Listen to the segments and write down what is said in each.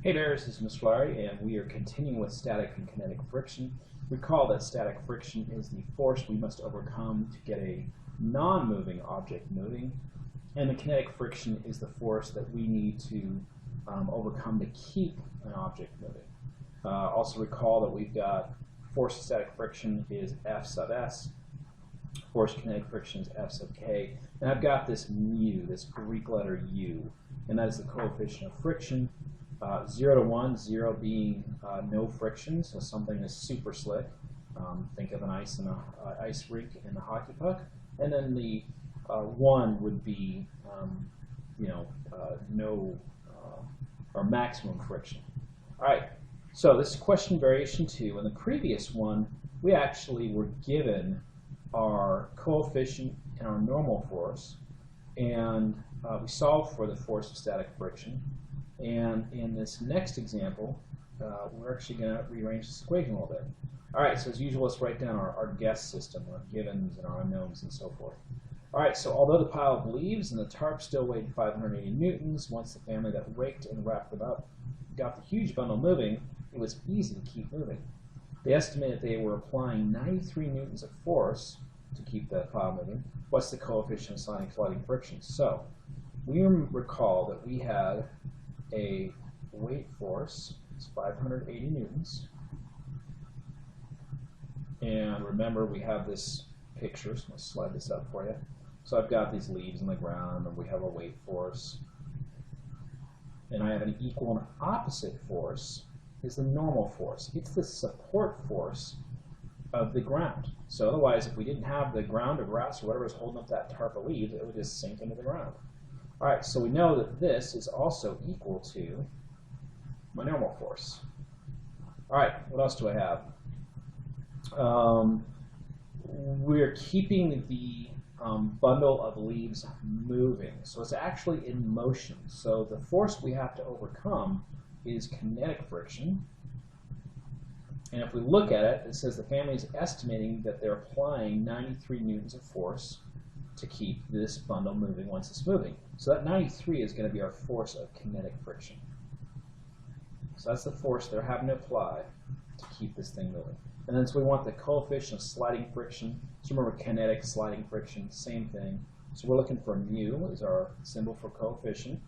Hey there, this is Mr. Lowry, and we are continuing with static and kinetic friction. Recall that static friction is the force we must overcome to get a non-moving object moving, and the kinetic friction is the force that we need to overcome to keep an object moving. Also recall that we've got force of static friction is F sub S, force of kinetic friction is F sub K, and I've got this mu, this Greek letter U, and that is the coefficient of friction. 0 to 1, 0 being no friction, so something is super slick. Think of an ice rink in the hockey puck. And then the 1 would be, no or maximum friction. All right, so this is question variation 2. In the previous one, we actually were given our coefficient and our normal force, and we solved for the force of static friction. And in this next example, we're actually going to rearrange this equation a little bit. All right, so as usual, let's write down our guess system, our givens and our unknowns and so forth. All right, so although the pile of leaves and the tarp still weighed 580 newtons, once the family that raked and wrapped them up got the huge bundle moving, it was easy to keep moving. They estimated they were applying 93 newtons of force to keep the pile moving. What's the coefficient of sliding friction? So we recall that we had a weight force, it's 580 newtons. And remember, we have this picture, so let's slide this up for you. So I've got these leaves on the ground, and we have a weight force. And I have an equal and opposite force, is the normal force. It's the support force of the ground. So otherwise, if we didn't have the ground or grass or whatever is holding up that tarp of leaves, it would just sink into the ground. All right, so we know that this is also equal to my normal force. All right, what else do I have? We're keeping the bundle of leaves moving, so it's actually in motion. So the force we have to overcome is kinetic friction. And if we look at it, it says the family is estimating that they're applying 93 newtons of force to keep this bundle moving once it's moving. So that 93 is going to be our force of kinetic friction. So that's the force they're having to apply to keep this thing moving. And then so we want the coefficient of sliding friction. So remember, kinetic, sliding friction, same thing. So we're looking for mu is our symbol for coefficient.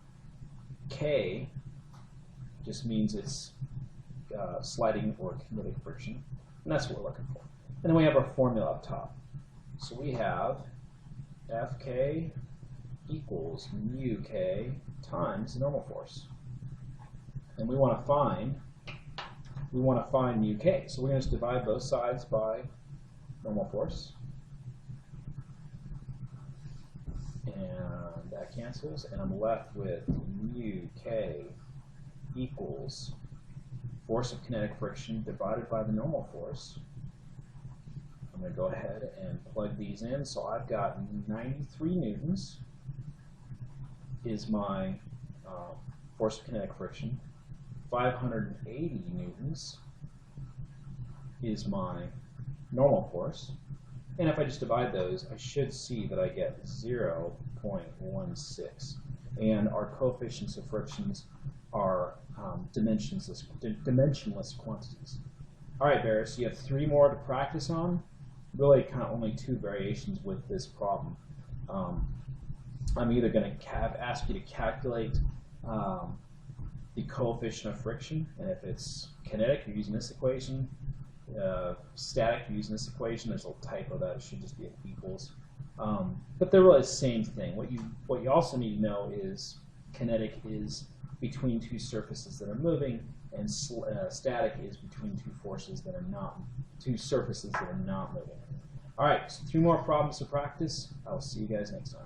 K just means it's sliding or kinetic friction. And that's what we're looking for. And then we have our formula up top. So we have Fk equals mu k times the normal force. And we want to find mu k. So we're going to just divide both sides by normal force. And that cancels, and I'm left with mu k equals force of kinetic friction divided by the normal force. I'm going to go ahead and plug these in. So I've got 93 newtons is my force of kinetic friction. 580 newtons is my normal force. And if I just divide those, I should see that I get 0.16. And our coefficients of frictions are dimensionless quantities. All right, Barry, so you have 3 more to practice on. Really kind of only 2 variations with this problem. I'm either going to ask you to calculate the coefficient of friction, and if it's kinetic, you're using this equation. Static, you're using this equation. There's a little typo that it should just be equals. But they're really the same thing. What you also need to know is kinetic is between 2 surfaces that are moving, and static is between 2 forces that are not, 2 surfaces that are not moving. All right, so 3 more problems to practice. I'll see you guys next time.